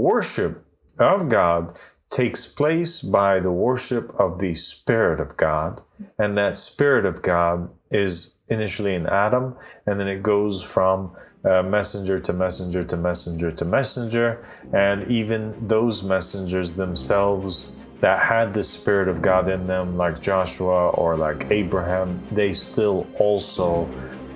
worship of God takes place by the worship of the Spirit of God. And that Spirit of God is initially in Adam, and then it goes from messenger to messenger to messenger to messenger. And even those messengers themselves that had the Spirit of God in them, like Joshua or like Abraham, they still also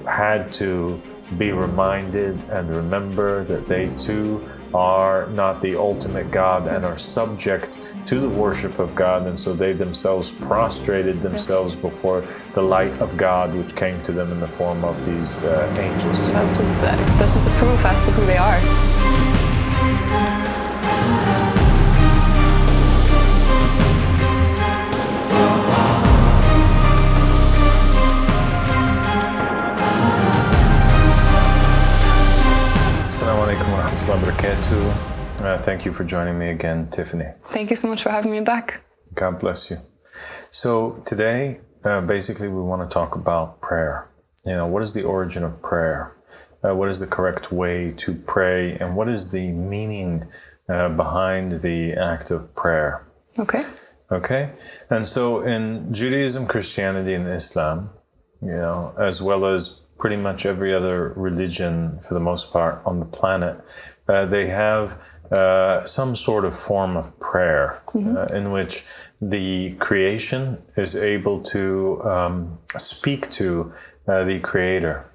had to be reminded and remember that they too are not the ultimate God and are subject to the worship of God. And so they themselves prostrated themselves before the light of God, which came to them in the form of these angels. That's just a proof as to who they are. Thank you for joining me again, Tiffany. Thank you so much for having me back. God bless you. So today, basically, we want to talk about prayer. What is the origin of prayer? What is the correct way to pray? And what is the meaning behind the act of prayer? Okay. And so in Judaism, Christianity, and Islam, as well as pretty much every other religion for the most part on the planet, they have some sort of form of prayer in which the creation is able to speak to the Creator,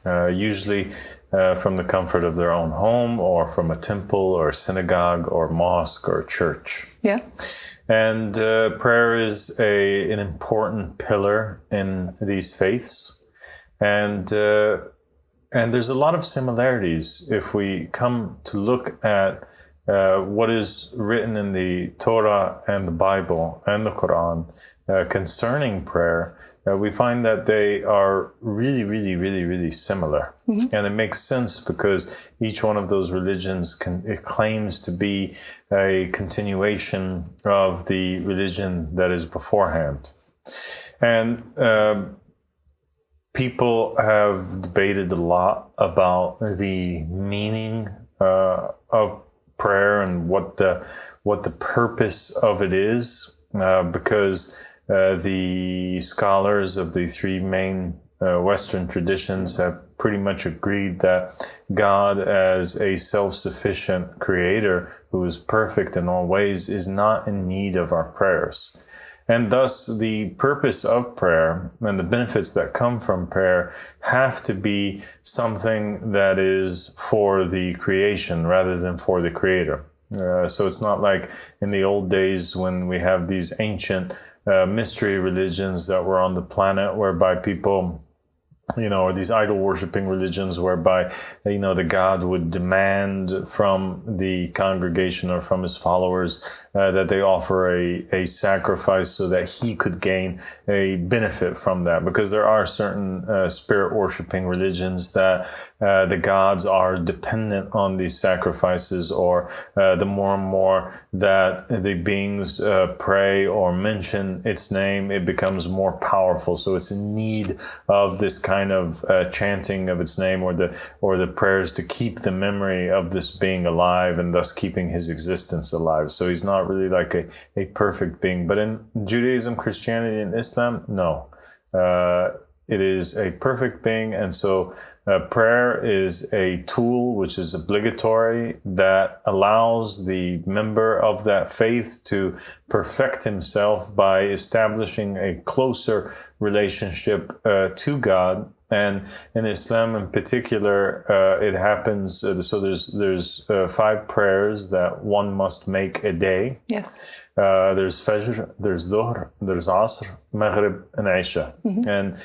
usually from the comfort of their own home or from a temple or synagogue or mosque or church. Yeah. And prayer is an important pillar in these faiths. And there's a lot of similarities if we come to look at what is written in the Torah and the Bible and the Quran concerning prayer. We find that they are really, really, really, really similar. And it makes sense because each one of those religions it claims to be a continuation of the religion that is beforehand. And people have debated a lot about the meaning of prayer and what the purpose of it is, because the scholars of the three main Western traditions have pretty much agreed that God, as a self-sufficient creator who is perfect in all ways, is not in need of our prayers. And thus, the purpose of prayer and the benefits that come from prayer have to be something that is for the creation rather than for the Creator. So it's not like in the old days when we have these ancient mystery religions that were on the planet whereby people, or these idol-worshipping religions whereby, the God would demand from the congregation or from his followers that they offer a sacrifice so that he could gain a benefit from that. Because there are certain spirit-worshipping religions that the gods are dependent on these sacrifices, or the more and more that the beings pray or mention its name, it becomes more powerful. So it's in need of this kind of chanting of its name or the prayers to keep the memory of this being alive and thus keeping his existence alive. So he's not really like a perfect being. But in Judaism, Christianity, and Islam, no. It is a perfect being. And so prayer is a tool which is obligatory that allows the member of that faith to perfect himself by establishing a closer relationship to God. And in Islam in particular, it happens, so there's 5 prayers that one must make a day. Yes. There's Fajr, there's Dhuhr, there's Asr, Maghrib, and Isha. And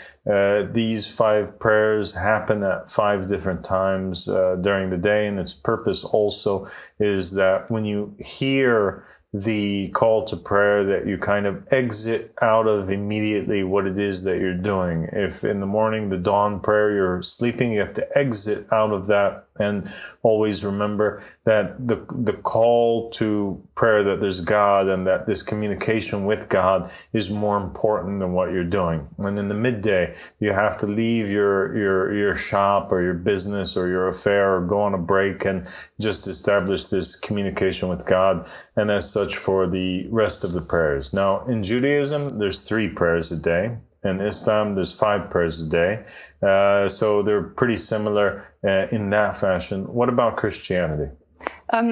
these 5 prayers happen at 5 different times during the day. And its purpose also is that when you hear the call to prayer, that you kind of exit out of immediately what it is that you're doing. If in the morning, the dawn prayer, you're sleeping, you have to exit out of that And always remember that the call to prayer, that there's God and that this communication with God is more important than what you're doing. And in the midday, you have to leave your shop or your business or your affair or go on a break and just establish this communication with God. And as such for the rest of the prayers. Now, in Judaism, there's 3 prayers a day. In Islam, there's 5 prayers a day. So they're pretty similar in that fashion. What about Christianity?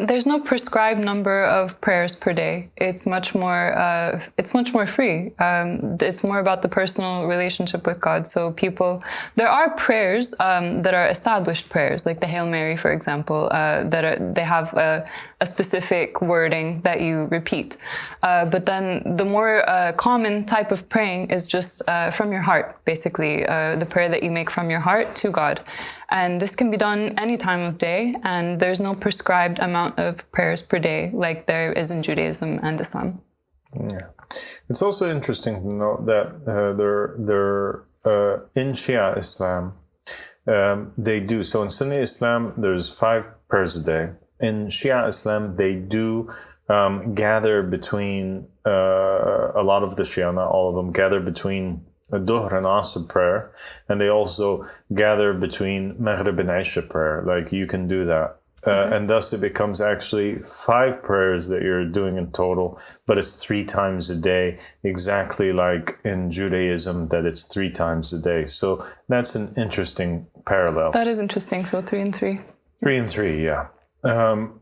There's no prescribed number of prayers per day. It's much more free. It's more about the personal relationship with God. So there are prayers that are established prayers, like the Hail Mary, for example, they have a specific wording that you repeat. But then the more common type of praying is just from your heart, basically, the prayer that you make from your heart to God. And this can be done any time of day, and there's no prescribed amount of prayers per day like there is in Judaism and Islam. Yeah. It's also interesting to note that in Shia Islam, they do. So in Sunni Islam, there's 5 prayers a day. In Shia Islam, they do gather between, a lot of the Shia, not all of them, gather between a Dhuhr and Asr prayer, and they also gather between Maghrib and Isha prayer. Like, you can do that. And thus it becomes actually 5 prayers that you're doing in total, but it's 3 times a day, exactly like in Judaism that it's 3 times a day. So that's an interesting parallel. That is interesting. So 3 and 3. 3 and 3, yeah.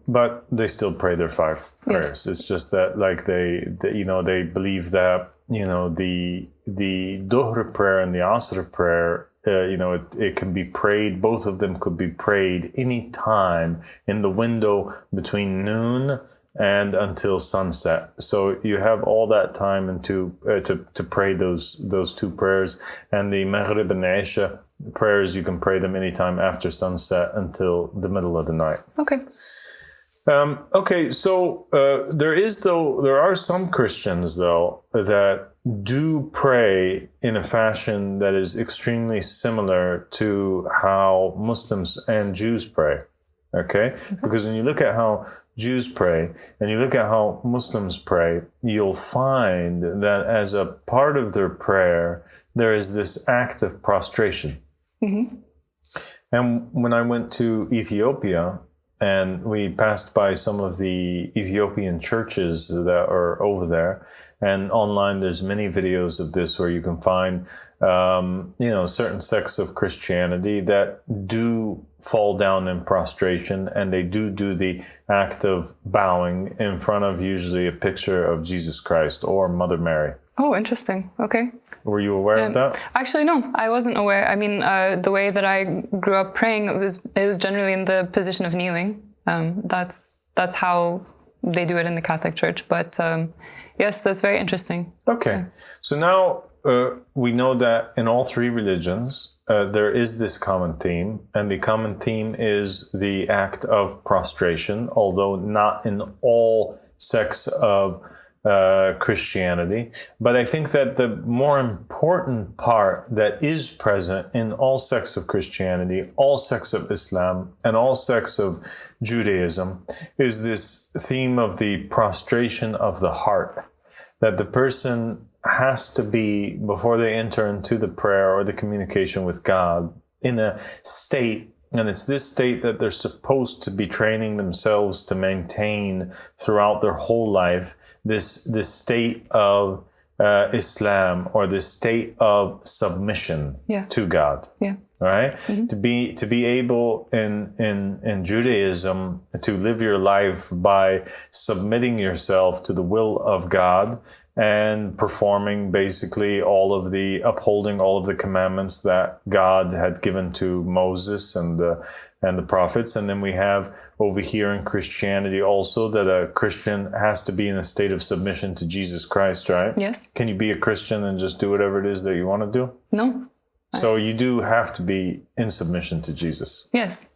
But they still pray their 5 prayers. Yes. It's just that, like, they believe that, the Dhuhr prayer and the Asr prayer, it can be prayed, both of them could be prayed any time in the window between noon and until sunset. So you have all that time to pray those 2 prayers. And the Maghrib and the Isha prayers, you can pray them anytime after sunset until the middle of the night. Okay. So there are some Christians, though, that do pray in a fashion that is extremely similar to how Muslims and Jews pray. Okay? Because when you look at how Jews pray and you look at how Muslims pray, you'll find that as a part of their prayer, there is this act of prostration. Mm-hmm. And when I went to Ethiopia, and we passed by some of the Ethiopian churches that are over there. And online, there's many videos of this where you can find, certain sects of Christianity that do fall down in prostration, and they do the act of bowing in front of usually a picture of Jesus Christ or Mother Mary. Oh, interesting. Okay. Were you aware of that? Actually, no, I wasn't aware. I mean, the way that I grew up praying, it was generally in the position of kneeling. That's how they do it in the Catholic Church. But yes, that's very interesting. Okay. So now we know that in all 3 religions, there is this common theme, and the common theme is the act of prostration, although not in all sects of Christianity. But I think that the more important part that is present in all sects of Christianity, all sects of Islam, and all sects of Judaism is this theme of the prostration of the heart, that the person has to be, before they enter into the prayer or the communication with God, in a state. And it's this state that they're supposed to be training themselves to maintain throughout their whole life, this state of Islam, or this state of submission to God. Yeah. Right? Mm-hmm. To be able in Judaism to live your life by submitting yourself to the will of God and performing basically upholding all of the commandments that God had given to Moses and the prophets. And then we have over here in Christianity also that a Christian has to be in a state of submission to Jesus Christ, right? Yes. Can you be a Christian and just do whatever it is that you want to do? No. So you do have to be in submission to Jesus. Yes.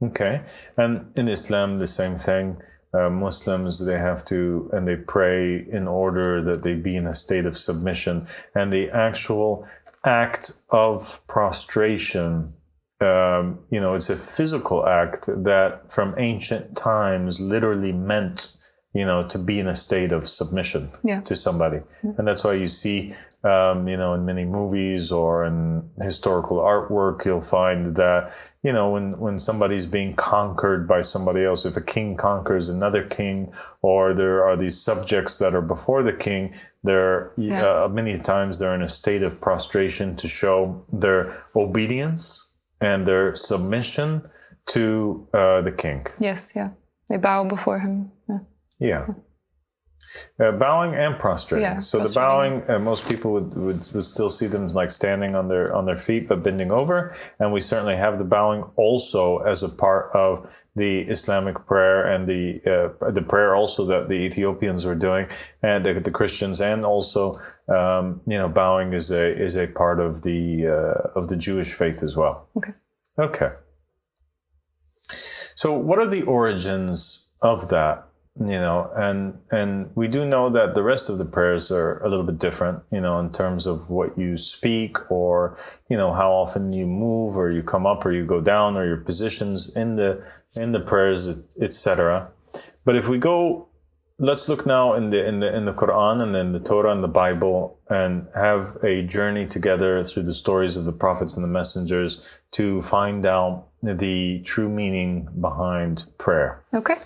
Okay. And in Islam, the same thing. Muslims, they have to, and they pray in order that they be in a state of submission. And the actual act of prostration it's a physical act that from ancient times literally meant, to be in a state of submission to somebody. And that's why you see, in many movies or in historical artwork, you'll find that, when somebody's being conquered by somebody else, if a king conquers another king, or there are these subjects that are before the king, many times they're in a state of prostration to show their obedience and their submission to the king. Yes, yeah. They bow before him. Yeah. Bowing and prostrating. Yeah, so prostrating. The bowing, most people would still see them like standing on their feet, but bending over. And we certainly have the bowing also as a part of the Islamic prayer and the prayer also that the Ethiopians were doing, and the Christians, and also bowing is a part of the Jewish faith as well. Okay. So what are the origins of that? And we do know that the rest of the prayers are a little bit different, in terms of what you speak, or, how often you move, or you come up or you go down, or your positions in the prayers, etc. But if we go, let's look now in the Quran and then the Torah and the Bible, and have a journey together through the stories of the prophets and the messengers to find out the true meaning behind prayer. Okay.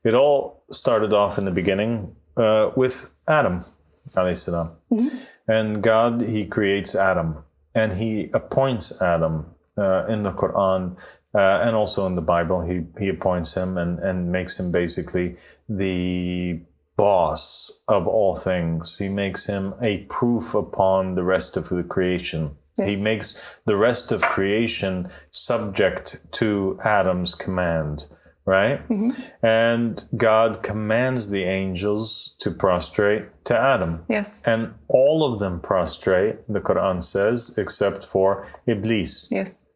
It all started off in the beginning with Adam, alayhi salam. And God, he creates Adam, and he appoints Adam in the Quran and also in the Bible. He appoints him and makes him basically the boss of all things. He makes him a proof upon the rest of the creation. Yes. He makes the rest of creation subject to Adam's command. Right? And God commands the angels to prostrate to Adam. Yes. And all of them prostrate, the Quran says, except for Iblis,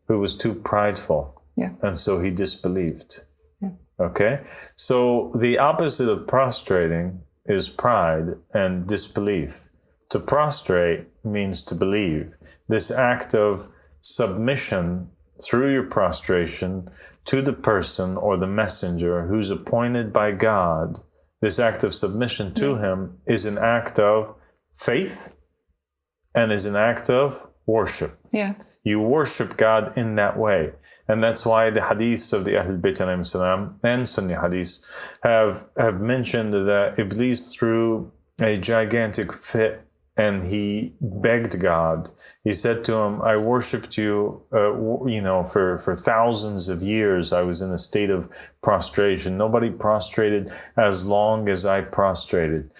who was too prideful. Yeah. And so he disbelieved. Yeah. Okay? So the opposite of prostrating is pride and disbelief. To prostrate means to believe. This act of submission through your prostration to the person or the messenger who's appointed by God, this act of submission to him is an act of faith and is an act of worship. Yeah. You worship God in that way. And that's why the hadiths of the Ahlul Bayt alayhim salam and Sunni hadiths have mentioned that Iblis threw a gigantic fit and he begged God. He said to him, I worshipped you, for thousands of years. I was in a state of prostration. Nobody prostrated as long as I prostrated.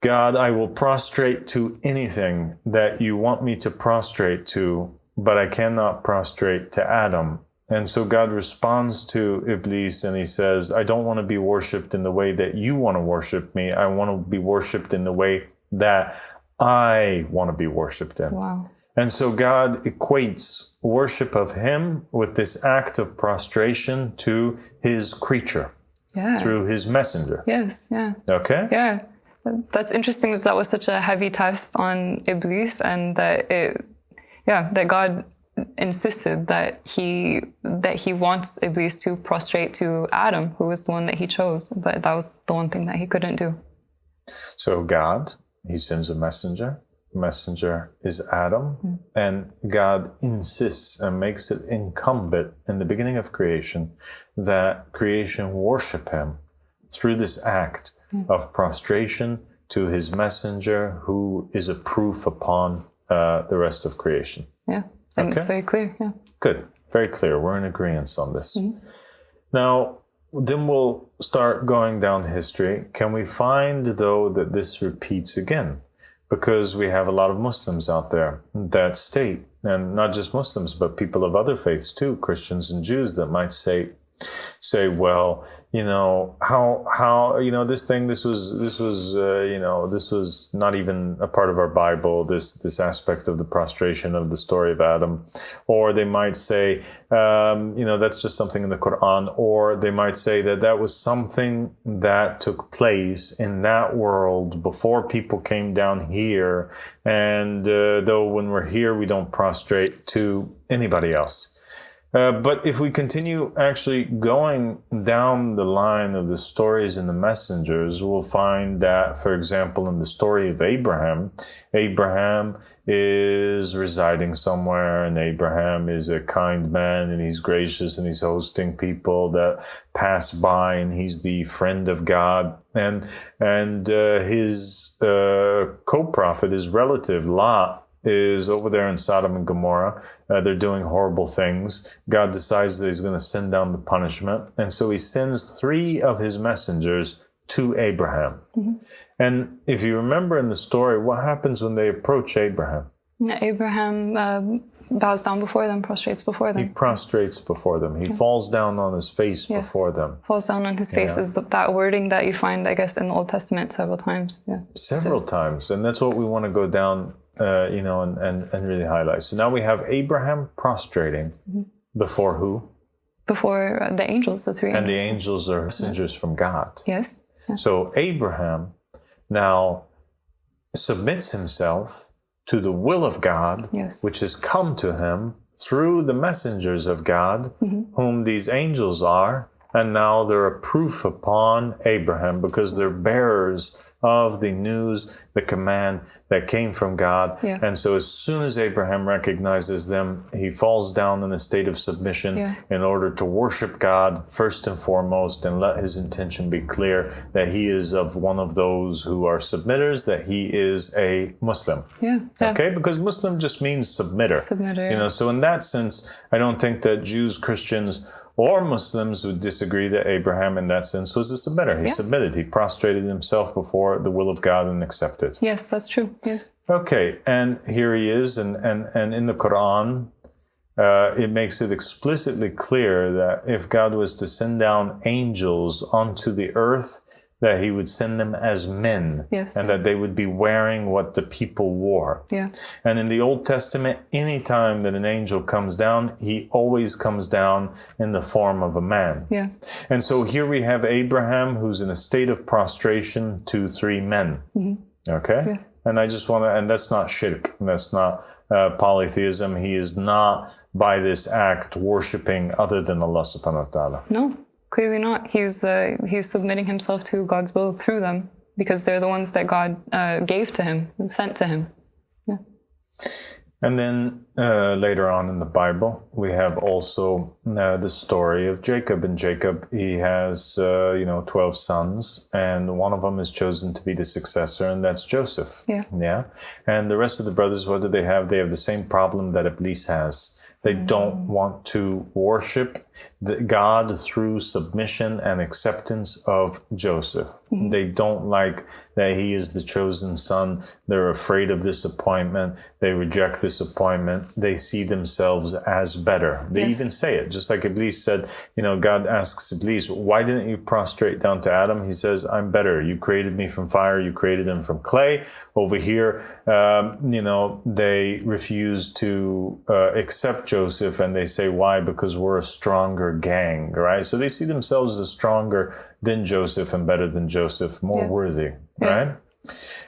God, I will prostrate to anything that you want me to prostrate to, but I cannot prostrate to Adam. And so God responds to Iblis and he says, I don't want to be worshipped in the way that you want to worship me. I want to be worshipped in the way that I want to be worshipped in. Wow. And so God equates worship of him with this act of prostration to his creature through his messenger. Yes, yeah. Okay? Yeah. That's interesting that was such a heavy test on Iblis, and that that God insisted that he wants Iblis to prostrate to Adam, who was the one that he chose, but that was the one thing that he couldn't do. So God, he sends a messenger. The messenger is Adam, and God insists and makes it incumbent in the beginning of creation that creation worship him through this act of prostration to his messenger, who is a proof upon the rest of creation. Yeah, and it's very clear. Yeah. Good, very clear. We're in agreement on this. Now, then we'll start going down history. Can we find, though, that this repeats again? Because we have a lot of Muslims out there that state, and not just Muslims, but people of other faiths too, Christians and Jews, that might say, well, this was not even a part of our Bible, this aspect of the prostration of the story of Adam. Or they might say, that's just something in the Quran. Or they might say that was something that took place in that world before people came down here. And though when we're here, we don't prostrate to anybody else. But if we continue actually going down the line of the stories and the messengers, we'll find that, for example, in the story of Abraham, Abraham is residing somewhere, and Abraham is a kind man, and he's gracious, and he's hosting people that pass by, and he's the friend of God. And his co-prophet, his relative, Lot, is over there in Sodom and Gomorrah. They're doing horrible things. God decides that he's going to send down the punishment. And so he sends 3 of his messengers to Abraham. Mm-hmm. And if you remember in the story, what happens when they approach Abraham? Abraham bows down before them, prostrates before them. He prostrates before them. He falls down on his face before them. Falls down on his face is that wording that you find, I guess, in the Old Testament several times. Yeah. Several times. And that's what we want to go down and really highlight. So now we have Abraham prostrating before who? Before the angels, the 3 angels. And the angels are messengers from God. Yes. Yeah. So Abraham now submits himself to the will of God, which has come to him through the messengers of God, whom these angels are. And now they're a proof upon Abraham because they're bearers of the news, the command that came from God. Yeah. And so as soon as Abraham recognizes them, he falls down in a state of submission in order to worship God first and foremost, and let his intention be clear that he is of one of those who are submitters, that he is a Muslim. Yeah. Okay? Because Muslim just means submitter. Submitter. So in that sense, I don't think that Jews, Christians, or Muslims would disagree that Abraham, in that sense, was a submitter. He submitted. He prostrated himself before the will of God and accepted. Yes, that's true. Yes. Okay, and here he is, and in the Quran, it makes it explicitly clear that if God was to send down angels onto the earth, that he would send them as men, and that they would be wearing what the people wore. Yeah. And in the Old Testament, any time that an angel comes down, he always comes down in the form of a man. Yeah. And so here we have Abraham, who's in a state of prostration to 3 men. Mm-hmm. Okay? Yeah. And I just want to, and that's not shirk, that's not polytheism. He is not, by this act, worshiping other than Allah subhanahu wa ta'ala. No. Clearly not. He's submitting himself to God's will through them because they're the ones that God gave to him, sent to him. Yeah. And then later on in the Bible, we have also the story of Jacob. And Jacob, he has 12 sons, and one of them is chosen to be the successor, and that's Joseph. Yeah. Yeah. And the rest of the brothers, what do they have? They have the same problem that Iblis has. They don't want to worship God through submission and acceptance of Joseph. Mm-hmm. They don't like that he is the chosen son. They're afraid of this appointment. They reject this appointment. They see themselves as better. They even say it, just like Iblis said, God asks Iblis, why didn't you prostrate down to Adam? He says, I'm better. You created me from fire. You created him from clay. Over here, they refuse to accept Joseph, and they say, why? Because we're a stronger gang, right? So they see themselves as stronger than Joseph and better than Joseph, more worthy, right?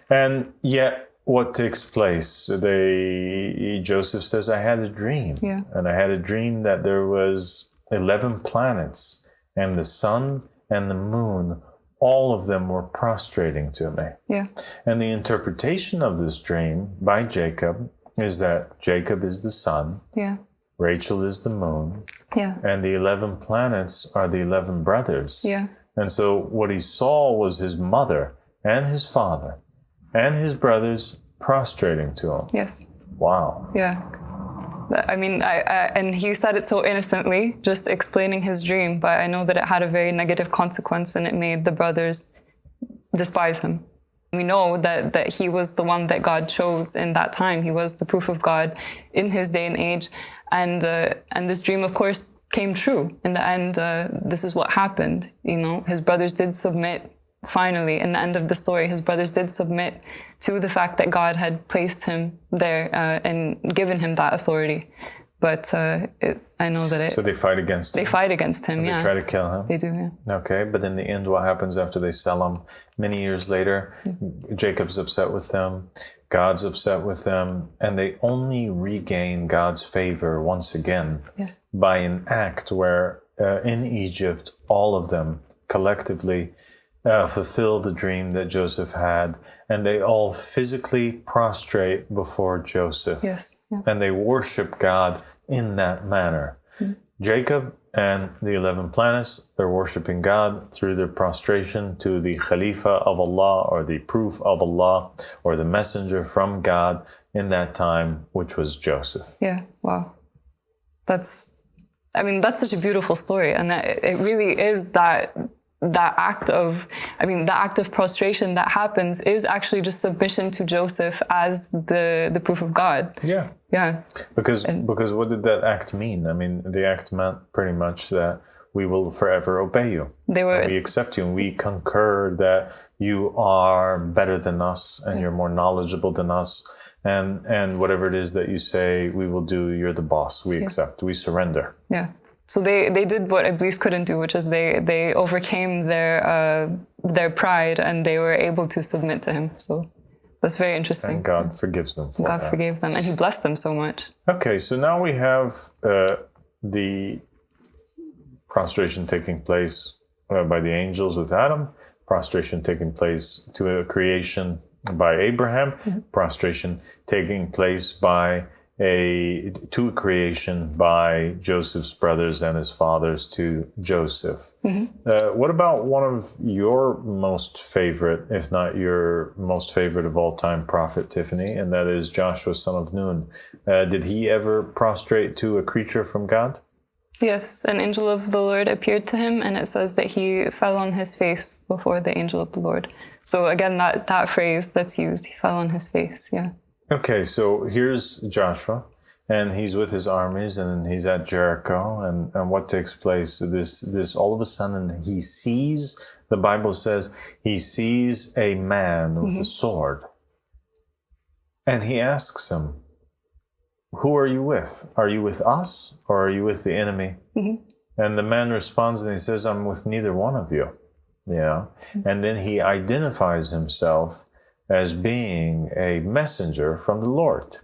And yet, what takes place? Joseph says, I had a dream. Yeah. And I had a dream that there was 11 planets, and the sun and the moon, all of them were prostrating to me. Yeah. And the interpretation of this dream by Jacob is that Jacob is the sun. Yeah. Rachel is the moon. Yeah. And the 11 planets are the 11 brothers. Yeah. And so what he saw was his mother and his father and his brothers prostrating to him. Yes. Wow. Yeah. I mean, and he said it so innocently, just explaining his dream, but I know that it had a very negative consequence, and it made the brothers despise him. We know that he was the one that God chose in that time. He was the proof of God in his day and age. And this dream, of course, came true. In the end, this is what happened. His brothers did submit. Finally, in the end of the story, his brothers did submit to the fact that God had placed him there and given him that authority. But I know that So they fight against him? They fight against him, They try to kill him? They do, yeah. Okay, but in the end, what happens after they sell him? Many years later, Jacob's upset with them, God's upset with them, and they only regain God's favor once again by an act where in Egypt, all of them collectively fulfill the dream that Joseph had, and they all physically prostrate before Joseph. Yes. Yeah. And they worship God in that manner. Jacob and the 11 planets, they're worshiping God through their prostration to the Khalifa of Allah, or the proof of Allah, or the messenger from God in that time, which was Joseph. Yeah. Wow. That's such a beautiful story. And it really is that act of prostration that happens is actually just submission to Joseph as the proof of God. Yeah. Yeah. Because what did that act mean? I mean, the act meant pretty much that we will forever obey you. We accept you, and we concur that you are better than us, and you're more knowledgeable than us. And whatever it is that you say we will do, you're the boss. We accept, we surrender. Yeah. So they did what Iblis couldn't do, which is they overcame their pride, and they were able to submit to him. So that's very interesting. And God forgives them for God that. forgave them, and he blessed them so much. Okay, so now we have the prostration taking place by the angels with Adam, prostration taking place to a creation by Abraham, prostration taking place to a creation by Joseph's brothers and his fathers to Joseph. What about one of your most favorite, if not your most favorite of all time, prophet, Tiffany, and that is Joshua, son of Nun? Did he ever prostrate to a creature from God? Yes, an angel of the Lord appeared to him, and it says that he fell on his face before the angel of the Lord. So again, that phrase that's used, he fell on his face, yeah. Okay, so here's Joshua, and he's with his armies, and he's at Jericho, and what takes place? This all of a sudden he sees, the Bible says, he sees a man with a sword, and he asks him, "Who are you with? Are you with us, or are you with the enemy?" And the man responds, and he says, "I'm with neither one of you." Yeah. And then he identifies himself as being a messenger from the Lord.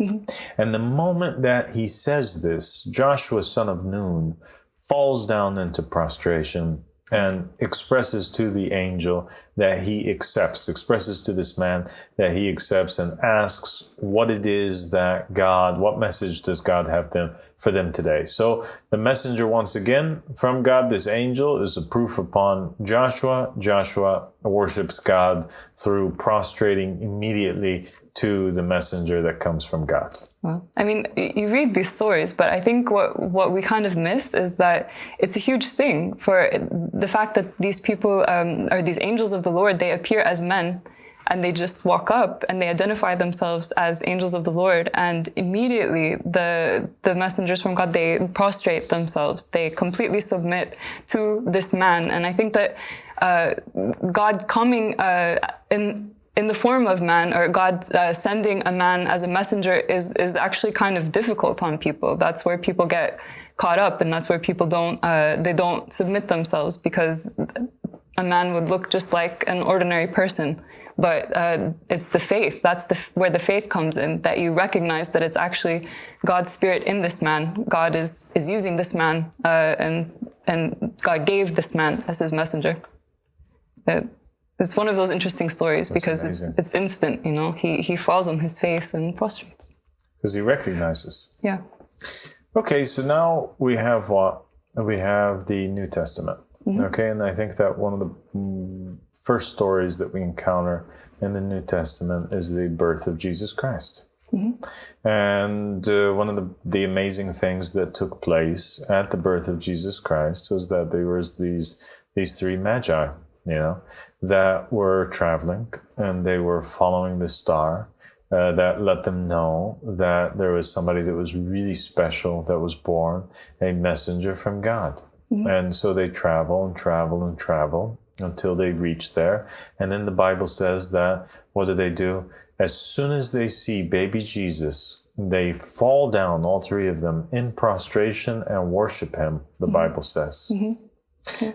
And the moment that he says this, Joshua, son of Nun, falls down into prostration and expresses to the angel that he accepts, expresses to this man that he accepts, and asks what it is that what message does God have for them today. So the messenger, once again, from God, this angel, is a proof upon Joshua. Joshua worships God through prostrating immediately to the messenger that comes from God. Well, I mean, you read these stories, but I think what we kind of miss is that it's a huge thing for the fact that these people, or these angels of the Lord, they appear as men, and they just walk up and they identify themselves as angels of the Lord, and immediately the messengers from God, they prostrate themselves, they completely submit to this man. And I think that God coming in the form of man, or God sending a man as a messenger is actually kind of difficult on people. That's where people get caught up, and that's where people don't submit themselves, because a man would look just like an ordinary person. But it's the faith. That's where the faith comes in, that you recognize that it's actually God's spirit in this man. God is using this man, and God gave this man as his messenger. It's one of those interesting stories. That's because amazing. It's instant, you know. He falls on his face and prostrates. Because he recognizes. Yeah. Okay, so now we have what? We have the New Testament. Okay, and I think that one of the first stories that we encounter in the New Testament is the birth of Jesus Christ. And one of the amazing things that took place at the birth of Jesus Christ was that there was these three Magi, you know, that were traveling, and they were following the star that let them know that there was somebody that was really special that was born, a messenger from God. And so they travel and travel and travel until they reach there. And then the Bible says that, what do? As soon as they see baby Jesus, they fall down, all three of them, in prostration and worship him, the Bible says.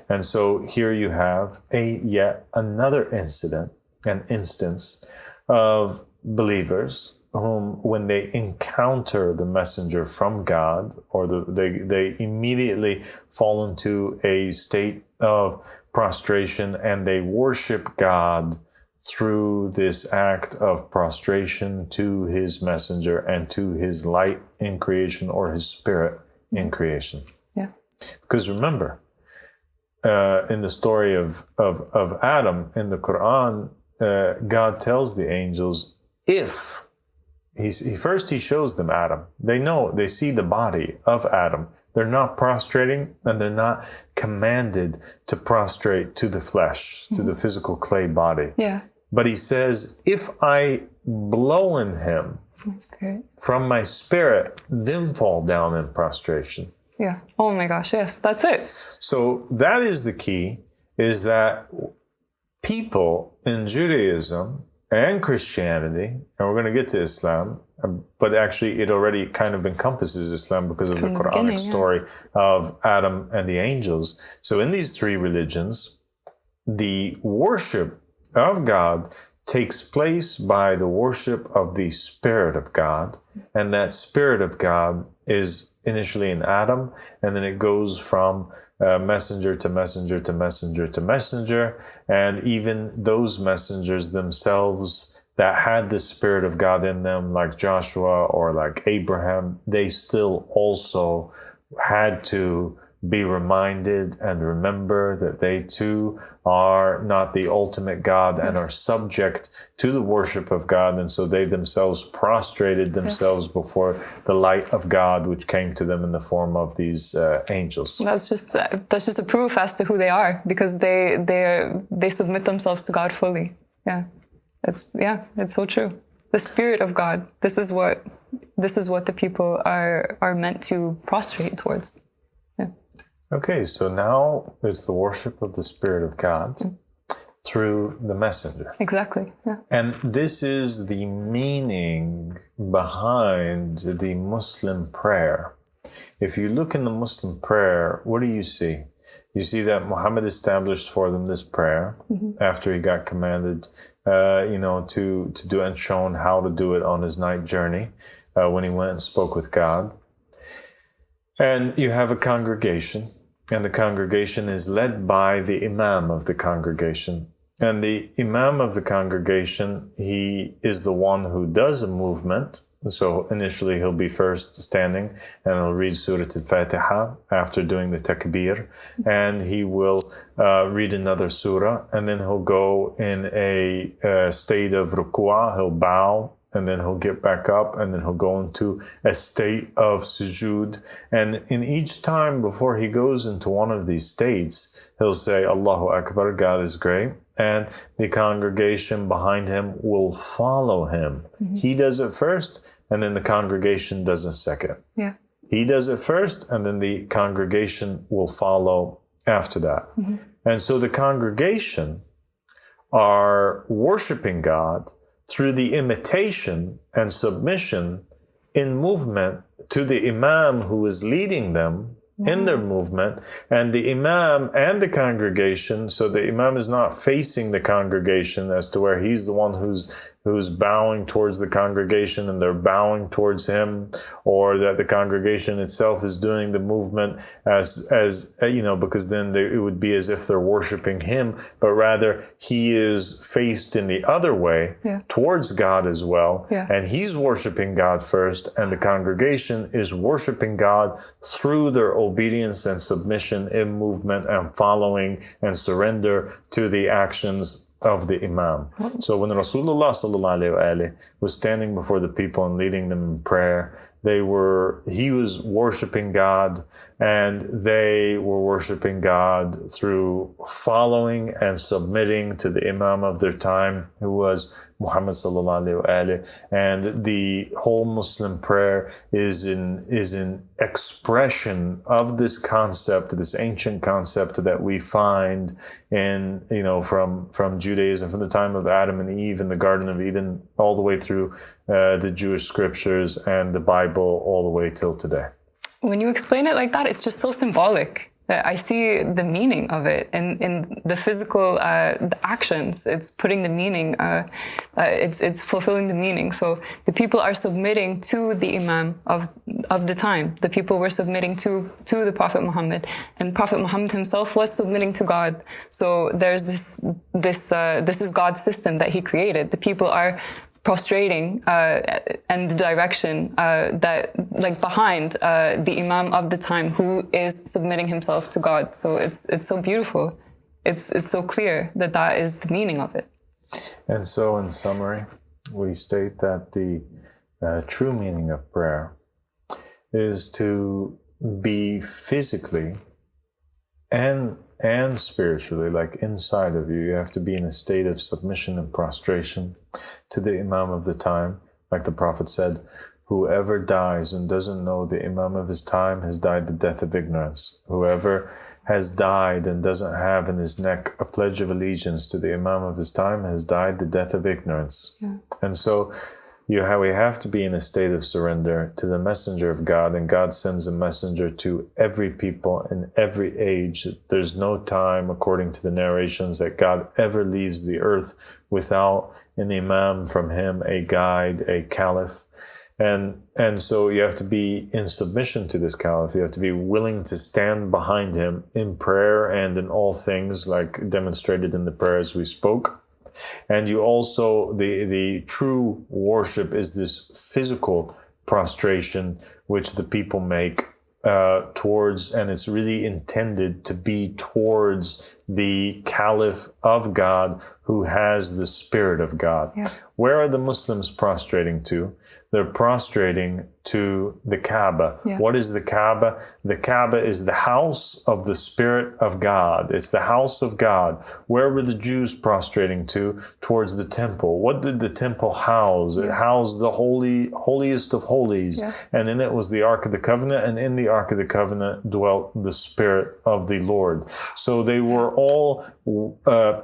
And so here you have yet another instance of believers whom, when they encounter the messenger from God, or they immediately fall into a state of prostration and they worship God through this act of prostration to his messenger and to his light in creation, or his spirit in creation. Yeah. Because remember, in the story of Adam in the Quran, God tells the angels, if he shows them Adam, they see the body of Adam. They're not prostrating, and they're not commanded to prostrate to the flesh, to the physical clay body. Yeah. But he says, if I blow in him from my spirit, then fall down in prostration. Yeah. Oh my gosh, yes, that's it. So that is the key, is that people in Judaism and Christianity, and we're going to get to Islam, but actually it already kind of encompasses Islam because of the Quranic story of Adam and the angels. So in these three religions, the worship of God takes place by the worship of the Spirit of God. And that Spirit of God is initially in Adam, and then it goes from messenger to messenger to messenger to messenger. And even those messengers themselves that had the Spirit of God in them, like Joshua or like Abraham, they still also had to be reminded and remember that they too are not the ultimate God and are subject to the worship of God. And so they themselves prostrated themselves before the light of God, which came to them in the form of these angels. That's just a proof as to who they are, because they submit themselves to God fully. Yeah. It's so true. The Spirit of God. This is what the people are meant to prostrate towards. Okay, so now it's the worship of the Spirit of God through the messenger. Exactly, yeah. And this is the meaning behind the Muslim prayer. If you look in the Muslim prayer, what do you see? You see that Muhammad established for them this prayer after he got commanded, to do and shown how to do it on his night journey when he went and spoke with God. And you have a congregation. And the congregation is led by the imam of the congregation. And the imam of the congregation, he is the one who does a movement. So initially he'll be first standing and he'll read Surah Al-Fatiha after doing the takbir. And he will read another surah. And then he'll go in a state of ruku'ah. He'll bow. And then he'll get back up, and then he'll go into a state of sujood. And in each time before he goes into one of these states, he'll say, Allahu Akbar, God is great. And the congregation behind him will follow him. He does it first, and then the congregation does it second. Yeah. He does it first, and then the congregation will follow after that. And so the congregation are worshiping God through the imitation and submission in movement to the imam who is leading them in their movement, and the imam and the congregation. So the imam is not facing the congregation as to where he's the one who's bowing towards the congregation and they're bowing towards him, or that the congregation itself is doing the movement as because then it would be as if they're worshiping him, but rather he is faced in the other way towards God as well. And he's worshiping God first, and the congregation is worshiping God through their obedience and submission in movement and following and surrender to the actions of the imam. So when Rasulullah sallallahu alaihi wasallam was standing before the people and leading them in prayer, he was worshiping God, and they were worshiping God through following and submitting to the imam of their time, who was Muhammad sallallahu alaihi wasallam. And the whole Muslim prayer is in expression of this concept, this ancient concept that we find in from Judaism, from the time of Adam and Eve in the Garden of Eden, all the way through the Jewish scriptures and the Bible, all the way till today. When you explain it like that, it's just so symbolic. I see the meaning of it in the physical the actions. It's putting the meaning. It's fulfilling the meaning. So the people are submitting to the Imam of the time. The people were submitting to the Prophet Muhammad, and Prophet Muhammad himself was submitting to God. So there's this is God's system that He created. The people are prostrating and the direction that like behind the Imam of the time who is submitting himself to God. So it's so beautiful. It's so clear that is the meaning of it. And so in summary, we state that the true meaning of prayer is to be physically and spiritually, like inside of you. You have to be in a state of submission and prostration to the Imam of the time. Like the Prophet said, whoever dies and doesn't know the Imam of his time has died the death of ignorance. Whoever has died and doesn't have in his neck a pledge of allegiance to the Imam of his time has died the death of ignorance. Yeah. And so we have to be in a state of surrender to the messenger of God, and God sends a messenger to every people in every age. There's no time, according to the narrations, that God ever leaves the earth without an imam from him, a guide, a caliph. And so you have to be in submission to this caliph. You have to be willing to stand behind him in prayer and in all things, like demonstrated in the prayers we spoke. And you also, the true worship is this physical prostration which the people make towards, and it's really intended to be towards the Caliph of God who has the Spirit of God. Yeah. Where are the Muslims prostrating to? They're prostrating to the Kaaba. Yeah. What is the Kaaba? The Kaaba is the house of the Spirit of God. It's the house of God. Where were the Jews prostrating to? Towards the temple. What did the temple house? Yeah. It housed the holiest of holies. Yeah. And in it was the Ark of the Covenant, and in the Ark of the Covenant dwelt the Spirit of the Lord. So they were all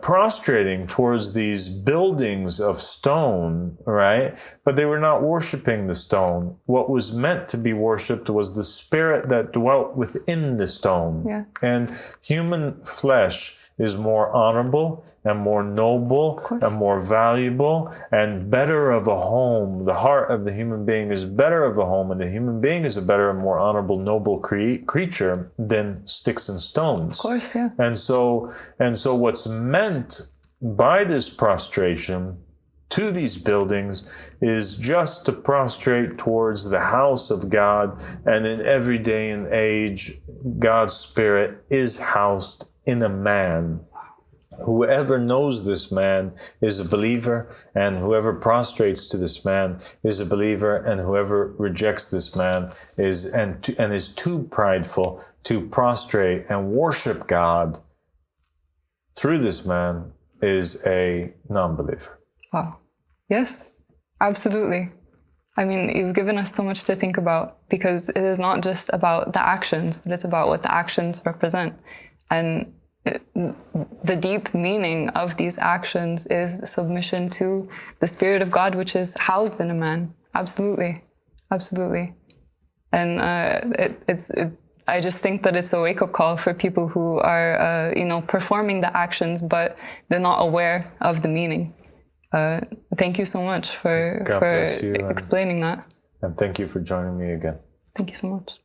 prostrating towards these buildings of stone, right? But they were not worshiping the stone. What was meant to be worshipped was the spirit that dwelt within the stone. Yeah. And human flesh is more honorable and more noble and more valuable and better of a home. The heart of the human being is better of a home, and the human being is a better and more honorable, noble creature than sticks and stones. Of course, yeah. And so what's meant by this prostration to these buildings is just to prostrate towards the house of God, and in every day and age, God's Spirit is housed in a man. Whoever knows this man is a believer, and whoever prostrates to this man is a believer, and whoever rejects this man is too prideful to prostrate and worship God through this man is a non-believer. Wow. Yes, absolutely. I mean, you've given us so much to think about, because it is not just about the actions, but it's about what the actions represent. And the deep meaning of these actions is submission to the Spirit of God, which is housed in a man. Absolutely. Absolutely. And I just think that it's a wake-up call for people who are, performing the actions, but they're not aware of the meaning. Thank you so much for explaining that. And thank you for joining me again. Thank you so much.